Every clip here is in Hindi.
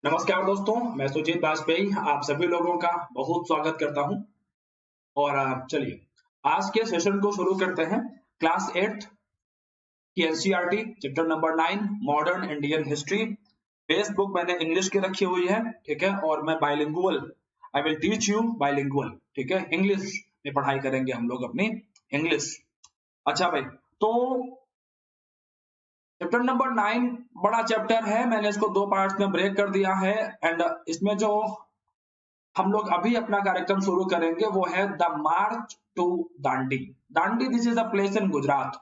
नमस्कार दोस्तों, मैं सुजीत बाजपेयी आप सभी लोगों का बहुत स्वागत करता हूं। और चलिए आज के सेशन को शुरू करते हैं। क्लास 8 की NCERT chapter number 9 modern Indian history. Base book मैंने इंग्लिश की रखी हुई है, ठीक है। और मैं bilingual, I will teach you bilingual, ठीक है। इंग्लिश में पढ़ाई करेंगे हम लोग अपनी इंग्लिश। अच्छा भाई, तो चैप्टर नंबर 9 बड़ा चैप्टर है। मैंने इसको दो पार्ट्स में ब्रेक कर दिया है। एंड इसमें जो हम लोग अभी अपना कार्यक्रम शुरू करेंगे वो है the March two Dandi. Dandi this is a place in Gujarat.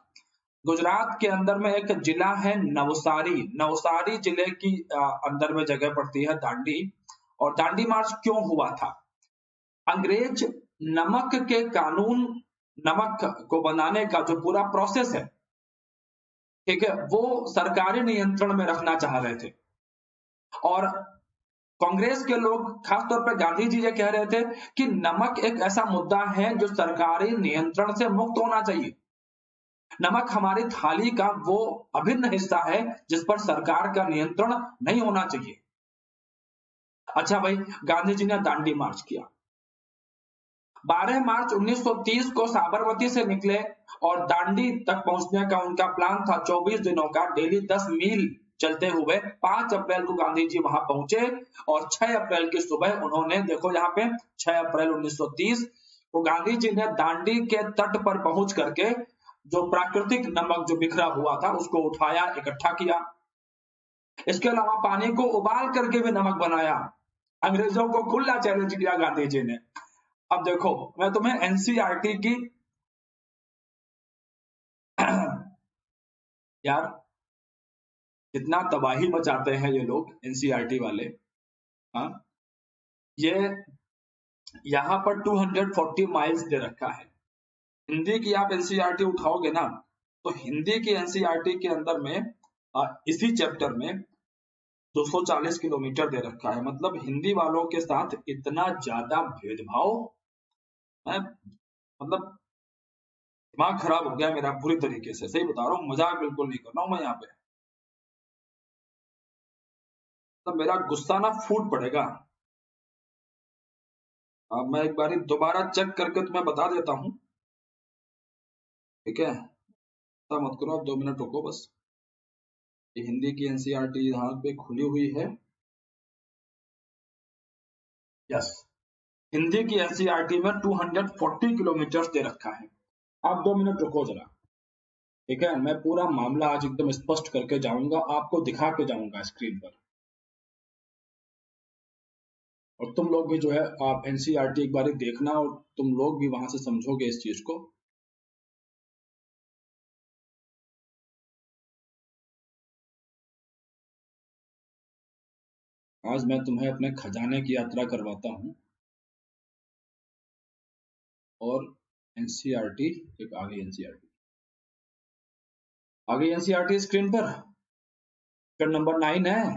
Gujarat के अंदर में एक जिला है नवसारी। नवसारी जिले की अंदर में जगह पड़ती है दांडी। और दांडी मार्च क्यों हुआ था? अंग्रेज नमक के कानून, नमक को बनाने का जो पूरा प्रोसेस है, ठीक है, वो सरकारी नियंत्रण में रखना चाह रहे थे। और कांग्रेस के लोग, खासतौर पर गांधी जी ये कह रहे थे कि नमक एक ऐसा मुद्दा है जो सरकारी नियंत्रण से मुक्त होना चाहिए। नमक हमारी थाली का वो अभिन्न हिस्सा है जिस पर सरकार का नियंत्रण नहीं होना चाहिए। अच्छा भाई, गांधी जी ने दांडी मार्च किया। 12 मार्च 1930 को साबरमती से निकले और दांडी तक पहुंचने का उनका प्लान था 24 दिनों का, डेली 10 मील चलते हुए। 5 अप्रैल को गांधी जी वहां पहुंचे और 6 अप्रैल की सुबह उन्होंने, देखो यहाँ पे 6 अप्रैल 1930 को गांधी जी ने दांडी के तट पर पहुंच करके जो प्राकृतिक नमक जो बिखरा हुआ था उसको उठाया, इकट्ठा किया। इसके अलावा पानी को उबाल करके भी नमक बनाया। अंग्रेजों को खुला चैलेंज किया गांधी जी ने। अब देखो, मैं तुम्हें एनसीईआरटी की यार, कितना तबाही मचाते हैं ये लोग एनसीईआरटी वाले। हाँ, ये यहाँ पर 240 माइल्स दे रखा है। हिंदी की आप एनसीईआरटी उठाओगे ना, तो हिंदी की एनसीईआरटी के अंदर में इसी चैप्टर में 240 किलोमीटर दे रखा है। मतलब हिंदी वालों के साथ इतना ज्यादा भेदभाव है, मतलब दिमाग खराब हो गया मेरा पूरी तरीके से। सही बता रहा हूँ, मजाक बिल्कुल नहीं कर रहा हूँ मैं यहाँ पे। तो मेरा गुस्सा ना फूट पड़ेगा। अब मैं एक बार दोबारा चेक करके तुम्हें बता देता हूँ, ठीक है। ऐसा मत करो, आप 2 मिनट रुको बस। ये हिंदी की एनसीईआरटी यहाँ पे खुली हुई है। यस, हिंदी की एनसीईआरटी में 240 किलोमीटर दे रखा है। आप 2 मिनट रुको जरा, ठीक है। मैं पूरा मामला आज एकदम स्पष्ट करके जाऊंगा, आपको दिखा के जाऊंगा स्क्रीन पर। और तुम लोग भी जो है, आप एनसीईआरटी एक बार देखना और तुम लोग भी वहां से समझोगे इस चीज को। आज मैं तुम्हें अपने खजाने की यात्रा करवाता हूँ। और एनसीईआरटी, एक आ गई एनसीईआरटी, आ गई एनसीईआरटी स्क्रीन पर। चैप्टर नंबर 9 है,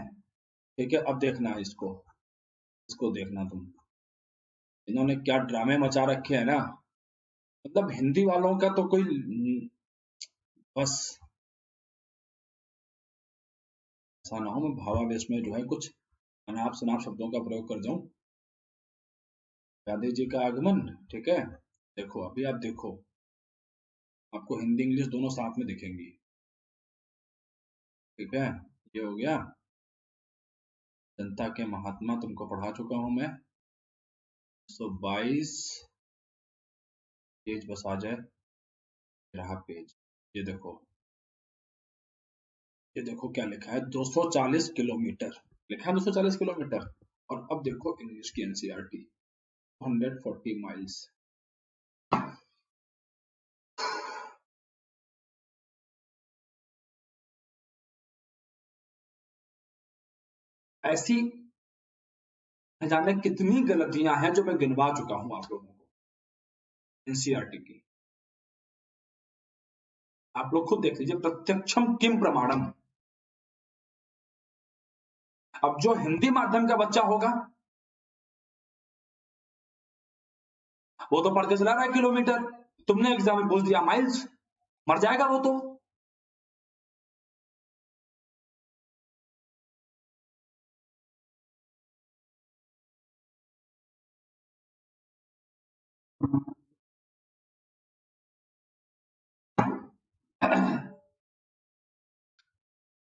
ठीक है। अब देखना इसको, इसको देखना तुम। इन्होंने क्या ड्रामे मचा रखे हैं ना। मतलब हिंदी वालों का तो कोई बस ऐसा ना हो मैं भावावेश में जो है कुछ अनाप शनाप शब्दों का प्रयोग कर जाऊं। गांधी जी का आगमन, ठीक है। देखो अभी आप देखो, आपको हिंदी इंग्लिश दोनों साथ में दिखेंगी, ठीक है। ये हो गया जनता के महात्मा, तुमको पढ़ा चुका हूं मैं। 122 पेज बस आ जाए, रहा पेज। ये देखो, ये देखो क्या लिखा है, 240 किलोमीटर लिखा है, 240 किलोमीटर। और अब देखो इंग्लिश की एनसीईआरटी 140 माइल्स। ऐसी न जाने कितनी गलतियां हैं जो मैं गिनवा चुका हूं आप लोगों को एनसीईआरटी की। आप लोग खुद देख लीजिए, प्रत्यक्षम किम प्रमाणम। अब जो हिंदी माध्यम का बच्चा होगा वो तो पढ़ के चला रहा है किलोमीटर, तुमने एग्जाम में पूछ दिया माइल्स, मर जाएगा वो तो।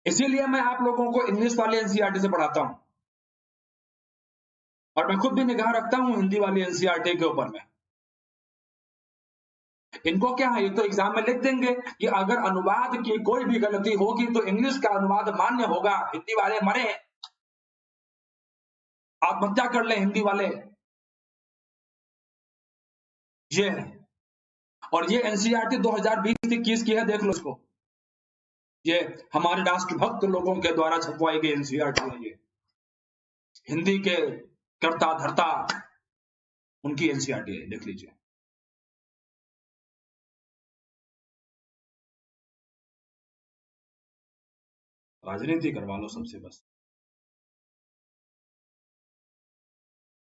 इसीलिए मैं आप लोगों को इंग्लिश वाले एनसीईआरटी से पढ़ाता हूं, और मैं खुद भी निगाह रखता हूं हिंदी वाली एनसीईआरटी के ऊपर में। इनको क्या है, ये तो एग्जाम में लिख देंगे कि अगर अनुवाद की कोई भी गलती होगी तो इंग्लिश का अनुवाद मान्य होगा, हिंदी वाले मरे, आत्महत्या कर ले हिंदी वाले, ये है। और ये एनसीईआरटी 2020-21 की है, देख लो इसको, ये हमारे राष्ट्रभक्त लोगों के द्वारा छपवाई गई एनसीईआरटी है, ये हिंदी के कर्ता धर्ता उनकी एनसीईआरटी है, देख लीजिए। राजनीति करवा लो सबसे बस।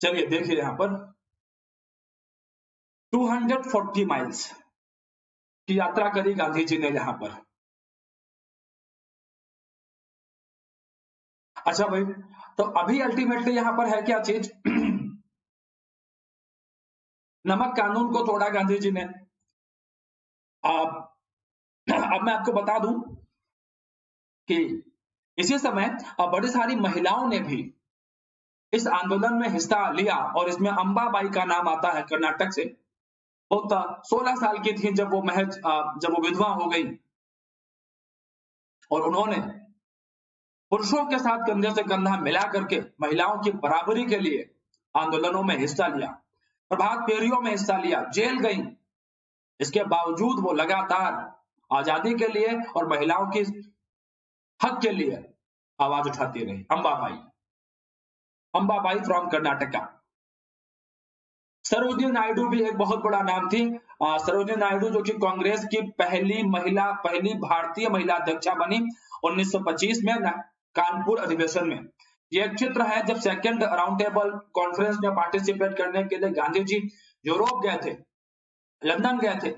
चलिए देखिए यहां पर 240 माइल्स की यात्रा करी गांधी जी ने यहां पर। अच्छा भाई, तो अभी अल्टीमेटली यहां पर है क्या चीज, नमक कानून को तोड़ा गांधी जी ने। अब मैं आपको बता दूं कि इसी समय बड़ी सारी महिलाओं ने भी इस आंदोलन में हिस्सा लिया, और इसमें अंबाबाई का नाम आता है कर्नाटक से। वो 16 साल की थी जब वो महज जब वो विधवा हो गई, और उन्होंने पुरुषों के साथ कंधे से कंधा मिला करके महिलाओं की बराबरी के लिए आंदोलनों में हिस्सा लिया, प्रभात फेरियों में हिस्सा लिया, जेल गई। इसके बावजूद वो लगातार आजादी के लिए और महिलाओं की हक के लिए आवाज उठाती रही। अंबाबाई फ्रॉम कर्नाटका। सरोजिनी नायडू भी एक बहुत बड़ा नाम थी। सरोजिनी नायडू जो कि कांग्रेस की पहली भारतीय महिला अध्यक्षा बनी 1925 में कानपुर अधिवेशन में। ये एक चित्र है जब सेकंड राउंड टेबल कॉन्फ्रेंस में पार्टिसिपेट करने के लिए गांधी जी यूरोप गए थे, लंदन गए थे।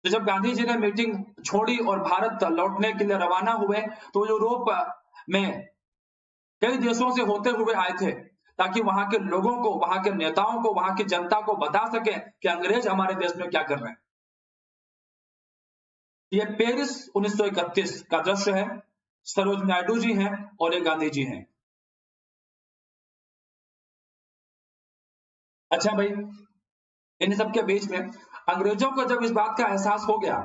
तो जब गांधी जी ने मीटिंग छोड़ी और भारत लौटने के लिए रवाना हुए, तो यूरोप में कई देशों से होते हुए आए थे, ताकि वहां के लोगों को, वहां के नेताओं को, वहां की जनता को बता सके कि अंग्रेज हमारे देश में क्या कर रहे हैं। ये पेरिस 1931 का दृश्य है। सरोजिनी नायडू जी हैं और ये गांधी जी हैं। अच्छा भाई, इन सबके बीच में अंग्रेजों को जब इस बात का एहसास हो गया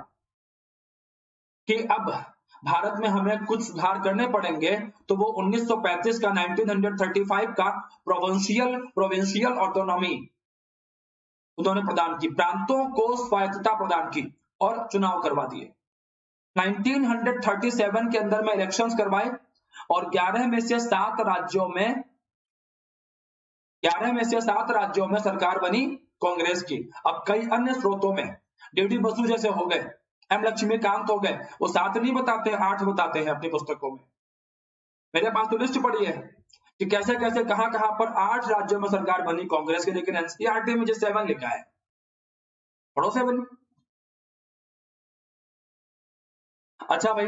कि अब भारत में हमें कुछ सुधार करने पड़ेंगे, तो वो 1935 का 1935 का प्रोविंशियल ऑटोनॉमी उन्होंने प्रदान की, प्रांतों को स्वायत्तता प्रदान की और चुनाव करवा दिए। 1937 के अंदर में इलेक्शंस करवाए, और 11 में से 7 राज्यों में सरकार बनी कांग्रेस की। अब कई अन्य स्रोतों में डी बसु जैसे हो गए, एम लक्ष्मीकांत हो गए, वो 7 नहीं बताते, 8 बताते हैं अपनी पुस्तकों में। मेरे पास तो लिस्ट पड़ी है कि कैसे कैसे कहां पर 8 राज्यों में सरकार बनी कांग्रेस की, लेकिन एनसीईआरटी में जो 7 लिखा है, पढ़ो 7। अच्छा भाई,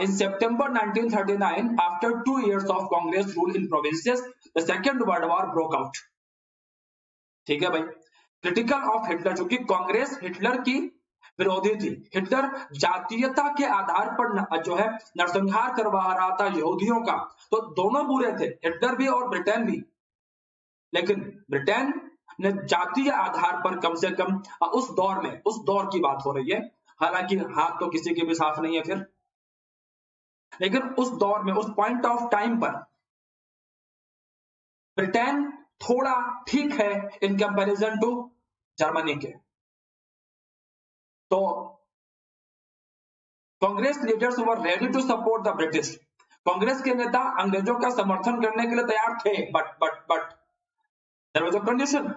in September 1939, after 2 years of Congress rule in provinces, the Second World War broke out. ठीक है भाई। क्रिटिकल ऑफ हिटलर, चूंकि कांग्रेस हिटलर की विरोधी थी, हिटलर जातीयता के आधार पर जो है नरसंहार करवा रहा था यहूदियों का, तो दोनों बुरे थे, हिटलर भी और ब्रिटेन भी। लेकिन ब्रिटेन ने जातीय आधार पर कम से कम उस दौर की बात हो रही है, हालांकि हाथ तो किसी के भी साफ नहीं है फिर, लेकिन उस दौर में, उस पॉइंट ऑफ टाइम पर ब्रिटेन थोड़ा ठीक है इन कंपैरिजन टू जर्मनी के। तो Congress leaders were ready to support the British. Congress के नेता अंग्रेजों का समर्थन करने के लिए तैयार थे, but there was a condition,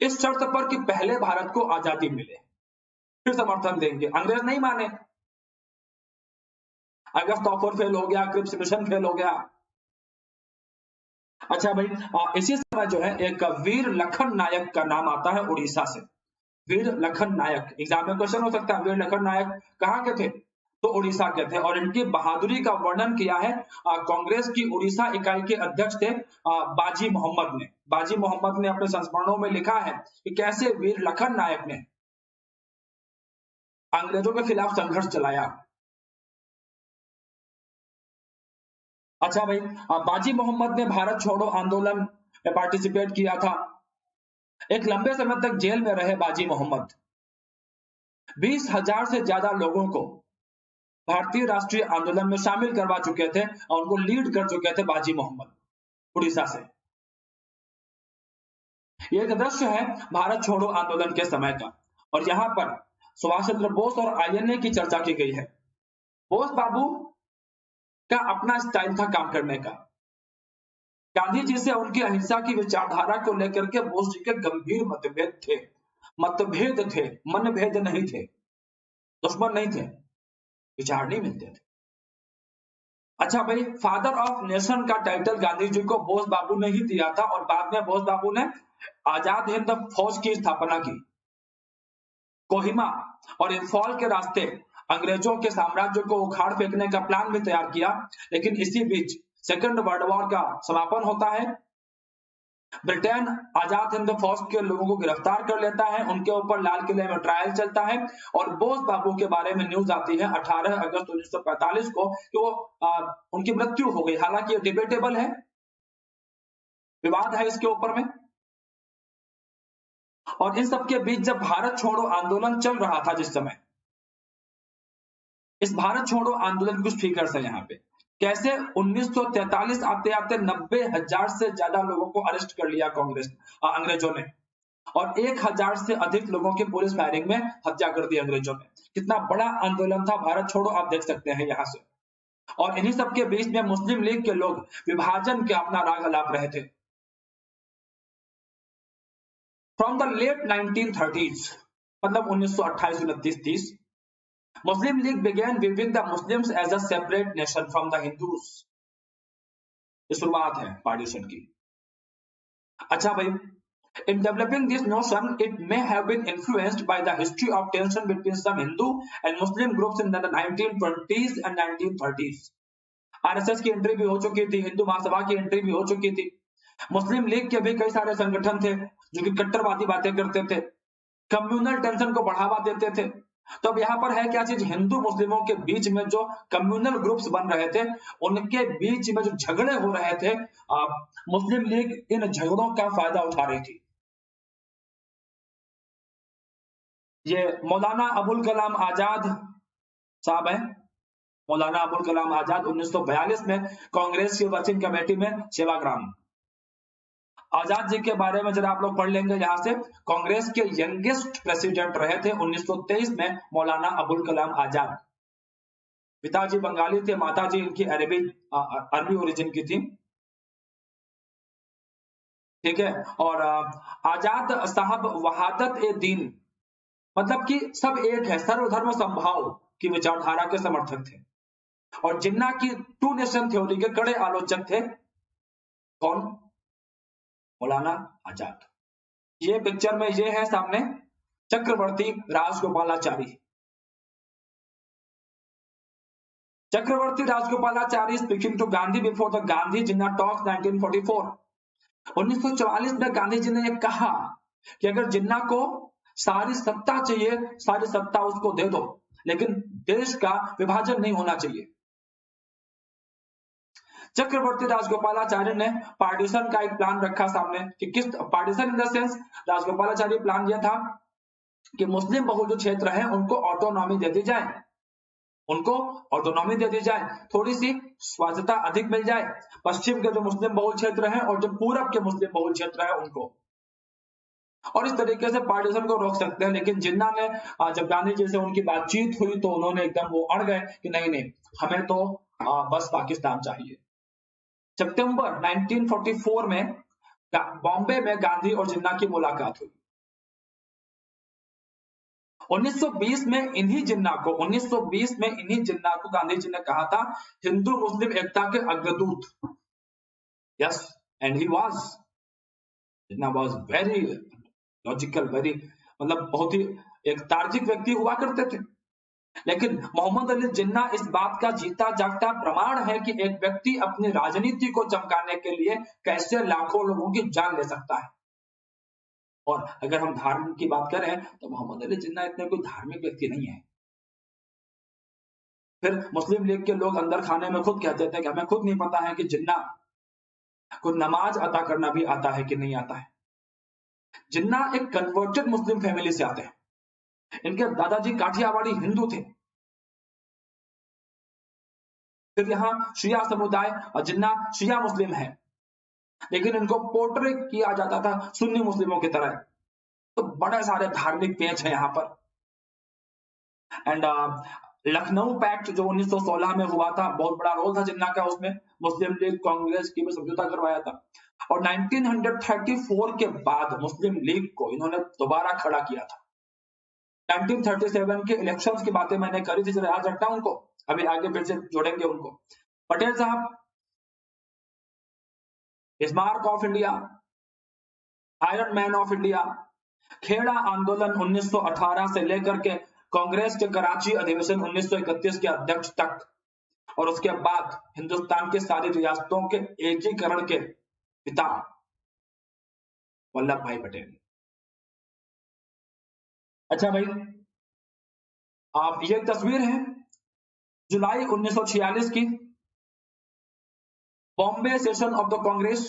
इस शर्त पर कि पहले भारत को आजादी मिले, फिर समर्थन देंगे। अंग्रेज नहीं माने, अगस्त ऑफर फेल हो गया, क्रिप्स मिशन फेल हो गया। अच्छा भाई, इसी समय जो है एक वीर लखन नायक का नाम आता है उड़ीसा से। वीर लखन नायक, एग्जाम में क्वेश्चन हो सकता है, वीर लखन नायक कहाँ के थे, तो उड़ीसा के थे, और इनकी बहादुरी का वर्णन किया है कांग्रेस की उड़ीसा इकाई के अध्यक्ष थे बाजी मोहम्मद ने। बाजी मोहम्मद ने अपने संस्मरणों में लिखा है कि कैसे वीर लखन नायक ने अंग्रेजों के खिलाफ संघर्ष चलाया। अच्छा भाई, बाजी मोहम्मद ने भारत छोड़ो आंदोलन में पार्टिसिपेट किया था। एक लंबे समय तक जेल में रहे बाजी मोहम्मद। 20,000 से ज्यादा लोगों को भारतीय राष्ट्रीय आंदोलन में शामिल करवा चुके थे और उनको लीड कर चुके थे बाजी मोहम्मद उड़ीसा से। ये एक दृश्य है भारत छोड़ो आंदोलन के समय का, और यहाँ पर सुभाष चंद्र बोस और आईएनए की चर्चा की गई है। बोस बाबू का अपना स्टाइल था काम करने का। गांधी जी से उनकी अहिंसा की विचारधारा को लेकर के बोस जी के गंभीर मतभेद थे, मनभेद नहीं थे, दुश्मन नहीं थे, विचार नहीं मिलते थे। अच्छा भाई, फादर ऑफ नेशन का टाइटल गांधी जी को बोस बाबू ने ही दिया था, और बाद में बोस बाबू ने आजाद हिंद फौज की स्थापना की। कोहिमा और इंफॉल के रास्ते अंग्रेजों के साम्राज्य को उखाड़ फेंकने का प्लान भी तैयार किया, लेकिन इसी बीच सेकेंड वर्ल्ड वॉर का समापन होता है। ब्रिटेन आजाद हिंद फौज के लोगों को गिरफ्तार कर लेता है, उनके ऊपर लाल किले में ट्रायल चलता है, और बोस बाबू के बारे में न्यूज आती है 18 अगस्त 1945 को कि वो उनकी मृत्यु हो गई। हालांकि ये डिबेटेबल है, विवाद है इसके ऊपर में। और इन सबके बीच जब भारत छोड़ो आंदोलन चल रहा था, जिस समय इस भारत छोड़ो आंदोलन की कुछ फिगर्स है यहाँ पे, कैसे 1943 आते आते 90,000 से ज्यादा लोगों को अरेस्ट कर लिया अंग्रेजों ने, और 1,000 से अधिक लोगों की पुलिस फायरिंग में हत्या कर दी अंग्रेजों ने। कितना बड़ा आंदोलन था भारत छोड़ो, आप देख सकते हैं यहाँ से। और इन्हीं सबके बीच में मुस्लिम लीग के लोग विभाजन के अपना राग अलाप रहे थे। फ्रॉम द लेट 1930s, मतलब 1928-29-30, Muslim League began viewing the Muslims as a separate nation from the Hindus. ये शुरुआत है पार्टीशन की। अच्छा भाई, in developing this notion, it may have been influenced by the history of tension between some Hindu and Muslim groups in the 1920s and 1930s. RSS की एंट्री भी हो चुकी थी, हिंदू महासभा की एंट्री भी हो चुकी थी, मुस्लिम लीग के भी कई सारे संगठन थे जो कि कट्टरवादी बातें करते थे, कम्युनल टेंशन को बढ़ावा देते थे। तो अब यहाँ पर है क्या चीज, हिंदू मुस्लिमों के बीच में जो कम्युनल ग्रुप्स बन रहे थे, उनके बीच में जो झगड़े हो रहे थे, मुस्लिम लीग इन झगड़ों का फायदा उठा रही थी। ये मौलाना अबुल कलाम आजाद साहब हैं, मौलाना अबुल कलाम आजाद 1942 में कांग्रेस की वर्किंग कमेटी में सेवाग्राम। आजाद जी के बारे में जरा आप लोग पढ़ लेंगे यहाँ से, कांग्रेस के यंगेस्ट प्रेसिडेंट रहे थे 1923 में मौलाना अबुल कलाम आजाद। पिताजी बंगाली थे, माताजी इनकी अरबी ओरिजिन की थी, ठीक है। और आजाद साहब वहादत ए दीन, मतलब कि सब एक है, सर्वधर्म संभाव की विचारधारा के समर्थक थे, और जिन्ना की टू नेशन थ्योरी के कड़े आलोचक थे। कौन? मौलाना आजाद। ये पिक्चर में ये है सामने Chakravarti Rajagopalachari. Chakravarti Rajagopalachari speaking to Gandhi before the Gandhi Jinnah talks 1944। 1944 में गांधी जी ने ये कहा कि अगर जिन्ना को सारी सत्ता चाहिए, सारी सत्ता उसको दे दो, लेकिन देश का विभाजन नहीं होना चाहिए। चक्रवर्ती राजगोपालाचार्य ने पार्टीशन का एक प्लान रखा सामने कि किस partition, in the sense Rajagopalachari plan यह था कि मुस्लिम बहुल जो क्षेत्र है उनको ऑटोनॉमी दे दी जाए, उनको ऑटोनॉमी दे दी जाए, थोड़ी सी स्वायत्तता अधिक मिल जाए पश्चिम के जो मुस्लिम बहुल क्षेत्र है और जो पूरब के मुस्लिम बहुल क्षेत्र है उनको, और इस तरीके से पार्टीशन को रोक सकते हैं। लेकिन जिन्ना ने, जब गांधी जी से उनकी बातचीत हुई तो उन्होंने एकदम वो अड़ गए कि नहीं नहीं, हमें तो बस पाकिस्तान चाहिए। सितंबर 1944 में बॉम्बे में गांधी और जिन्ना की मुलाकात हुई। 1920 में इन्हीं जिन्ना को गांधी जी ने कहा था हिंदू मुस्लिम एकता के अग्रदूत। Yes, and he was, Jinnah was very logical, very, मतलब बहुत ही एक तार्किक व्यक्ति हुआ करते थे। लेकिन मोहम्मद अली जिन्ना इस बात का जीता जागता प्रमाण है कि एक व्यक्ति अपनी राजनीति को चमकाने के लिए कैसे लाखों लोगों की जान ले सकता है। और अगर हम धार्मिक की बात करें तो मोहम्मद अली जिन्ना इतने कोई धार्मिक व्यक्ति नहीं है। फिर मुस्लिम लीग के लोग अंदर खाने में खुद कहते थे कि हमें खुद नहीं पता है कि जिन्ना को नमाज अदा करना भी आता है कि नहीं आता है। जिन्ना एक कन्वर्टेड मुस्लिम फैमिली से आते हैं। इनके दादाजी काठियावाड़ी हिंदू थे। फिर यहाँ शिया समुदाय और जिन्ना शिया मुस्लिम है, लेकिन इनको पोर्ट्रे किया जाता था सुन्नी मुस्लिमों की तरह। तो बड़े सारे धार्मिक पेच है यहाँ पर। एंड लखनऊ पैक्ट जो 1916 में हुआ था, बहुत बड़ा रोल था जिन्ना का उसमें। मुस्लिम लीग कांग्रेस की भी समझौता करवाया था। और 1934 के बाद मुस्लिम लीग को इन्होंने दोबारा खड़ा किया था। 1937 के इलेक्शंस की बातें मैंने करी थी, याद रखना उनको, अभी आगे फिर से जोड़ेंगे उनको। पटेल साहब स्मारक of India, iron man of India, Kheda आंदोलन 1918 से लेकर के कांग्रेस के कराची अधिवेशन 1931 के अध्यक्ष तक, और उसके बाद हिंदुस्तान के सारी रियासतों के एकीकरण के पिता वल्लभ भाई पटेल। अच्छा भाई, आप ये तस्वीर है जुलाई 1946 की, Bombay session of the Congress.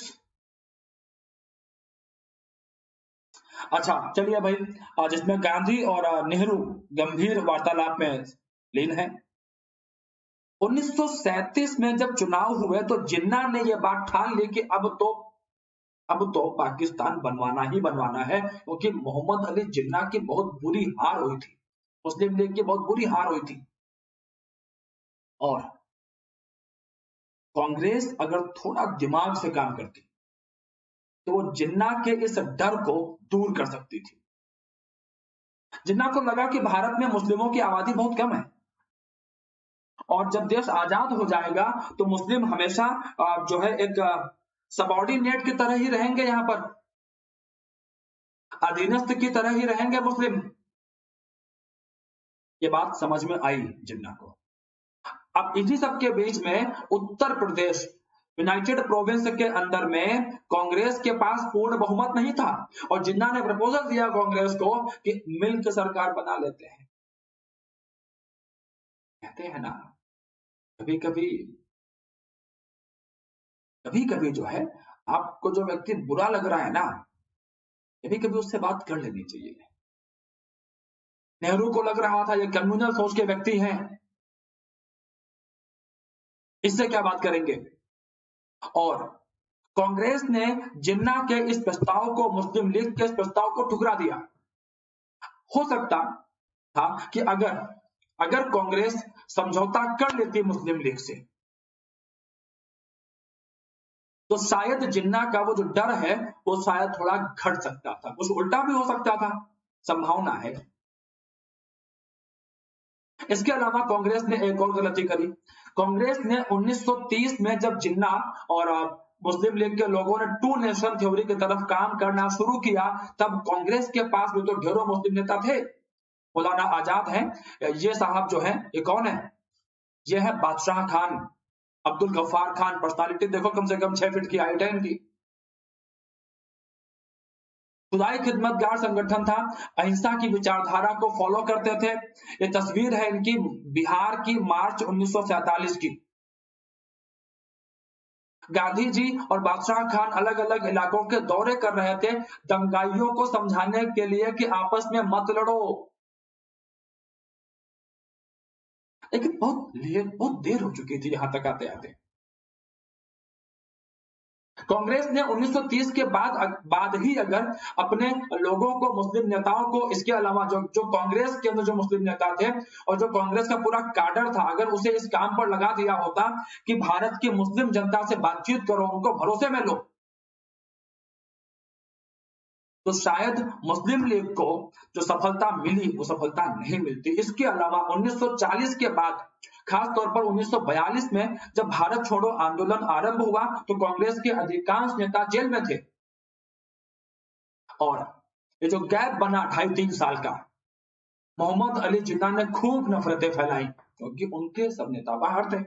अच्छा चलिए भाई, जिसमें गांधी और नेहरू गंभीर वार्तालाप में लीन है। 1937 में जब चुनाव हुए तो जिन्ना ने यह बात ठान ली कि अब तो पाकिस्तान बनवाना ही बनवाना है, क्योंकि मोहम्मद अली जिन्ना की बहुत बुरी हार हुई थी, मुस्लिम लीग की बहुत बुरी हार हुई थी। और कांग्रेस अगर थोड़ा दिमाग से काम करती तो वो जिन्ना के इस डर को दूर कर सकती थी। जिन्ना को लगा कि भारत में मुस्लिमों की आबादी बहुत कम है, और जब देश आजाद हो जाएगा तो मुस्लिम हमेशा जो है एक सबऑर्डिनेट की तरह ही रहेंगे, यहाँ पर अधीनस्थ की तरह ही रहेंगे मुस्लिम। ये बात समझ में आई जिन्ना को। अब इसी सबके बीच में उत्तर प्रदेश यूनाइटेड प्रोविंस के अंदर में कांग्रेस के पास पूर्ण बहुमत नहीं था, और जिन्ना ने प्रपोजल दिया कांग्रेस को कि मिलकर सरकार बना लेते हैं। कहते हैं ना, कभी कभी जो है, आपको जो व्यक्ति बुरा लग रहा है ना, कभी कभी उससे बात कर लेनी चाहिए। नेहरू को लग रहा था ये कम्युनल सोच के व्यक्ति हैं, इससे क्या बात करेंगे। और कांग्रेस ने जिन्ना के इस प्रस्ताव को, मुस्लिम लीग के इस प्रस्ताव को ठुकरा दिया। हो सकता था कि अगर कांग्रेस समझौता कर लेती मुस्लिम लीग से, तो शायद जिन्ना का वो जो डर है वो शायद थोड़ा घट सकता था, कुछ उल्टा भी हो सकता था, संभावना है। इसके अलावा कांग्रेस ने एक और गलती करी। कांग्रेस ने 1930 में जब जिन्ना और मुस्लिम लीग के लोगों ने टू नेशन थ्योरी की तरफ काम करना शुरू किया, तब कांग्रेस के पास भी तो ढेरों मुस्लिम नेता थे। मौलाना आजाद हैं, ये साहब जो है, ये कौन है, ये है बादशाह खान, अब्दुल गफ्फार खान। पर्सनालिटी देखो, कम से कम 6 फीट की हाइट है इनकी। खुदाई खिदमतगार संगठन था, अहिंसा की विचारधारा को फॉलो करते थे। ये तस्वीर है इनकी बिहार की, मार्च 1947 की। गांधी जी और बादशाह खान अलग अलग इलाकों के दौरे कर रहे थे, दंगाइयों को समझाने के लिए कि आपस में मत लड़ो। लेकिन बहुत देर हो चुकी थी यहां तक आते आते। कांग्रेस ने 1930 के बाद ही अगर अपने लोगों को, मुस्लिम नेताओं को, इसके अलावा जो कांग्रेस के अंदर जो मुस्लिम नेता थे और जो कांग्रेस का पूरा काडर था, अगर उसे इस काम पर लगा दिया होता कि भारत की मुस्लिम जनता से बातचीत करो, उनको भरोसे में लो, तो शायद मुस्लिम लीग को जो सफलता मिली वो सफलता नहीं मिलती। इसके अलावा 1940 के बाद, खास तौर पर 1942 में जब भारत छोड़ो आंदोलन आरंभ हुआ, तो कांग्रेस के अधिकांश नेता जेल में थे। और ये जो गैप बना 2.5-3 साल का, मोहम्मद अली जिन्ना ने खूब नफरतें फैलाई क्योंकि उनके सब नेता बाहर थे।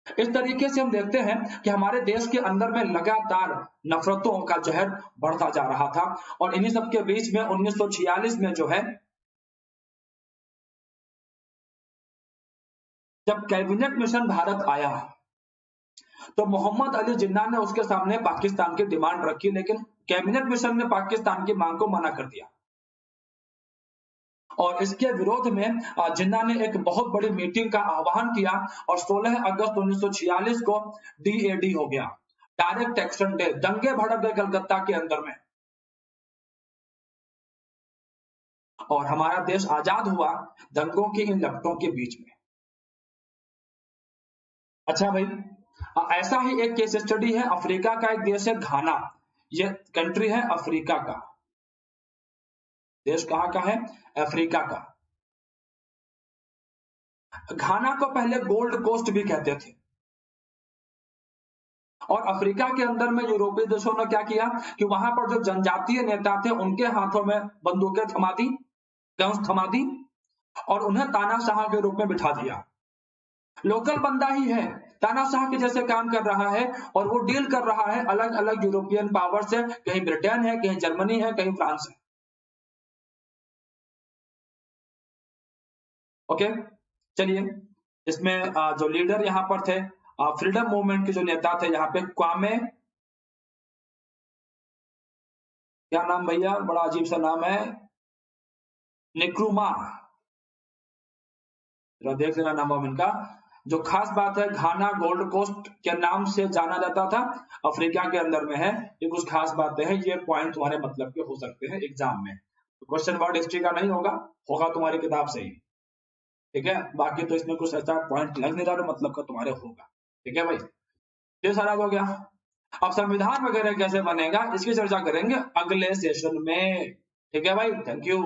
इस तरीके से हम देखते हैं कि हमारे देश के अंदर में लगातार नफरतों का जहर बढ़ता जा रहा था और इन्हीं सब के बीच में 1946 में जो है जब कैबिनेट मिशन भारत आया तो मोहम्मद अली जिन्ना ने उसके सामने पाकिस्तान की डिमांड रखी, लेकिन कैबिनेट मिशन ने पाकिस्तान की मांग को मना कर दिया और इसके विरोध में जिन्ना ने एक बहुत बड़ी मीटिंग का आह्वान किया और 16 अगस्त 1946 को DAD हो गया, डायरेक्ट एक्शन डे। दंगे भड़क गए कलकत्ता के अंदर में और हमारा देश आजाद हुआ दंगों की इन लपटों के बीच में। अच्छा भाई, ऐसा ही एक केस स्टडी है, अफ्रीका का एक देश है घाना। ये कंट्री है अफ्रीका का, देश कहां का है? अफ्रीका का। घाना को पहले गोल्ड कोस्ट भी कहते थे और अफ्रीका के अंदर में यूरोपीय देशों ने क्या किया कि वहां पर जो जनजातीय नेता थे उनके हाथों में बंदूकें थमा दी, गन्स थमा दी और उन्हें तानाशाह के रूप में बिठा दिया। लोकल बंदा ही है, तानाशाह के जैसे काम कर रहा है और वो डील कर रहा है अलग अलग यूरोपियन पावर से, कहीं ब्रिटेन है, कहीं जर्मनी है, कहीं फ्रांस है। ओके, चलिए, इसमें जो लीडर यहाँ पर थे फ्रीडम मूवमेंट के जो नेता थे यहाँ पे क्वामे, क्या नाम भैया, बड़ा अजीब सा नाम है, निक्रुमा, देख लेना नाम इनका। जो खास बात है, घाना गोल्ड कोस्ट के नाम से जाना जाता था, अफ्रीका के अंदर में है, ये कुछ खास बातें हैं, ये पॉइंट तुम्हारे मतलब के हो सकते हैं एग्जाम में। क्वेश्चन वर्ड हिस्ट्री का नहीं होगा, होगा तुम्हारी किताब से ही, ठीक है। बाकी तो इसमें कुछ ऐसा पॉइंट लग नहीं रहा मतलब का तुम्हारे होगा, ठीक है भाई। ये सारा हो गया। अब संविधान वगैरह कैसे बनेगा इसकी चर्चा करेंगे अगले सेशन में, ठीक है भाई। Thank you.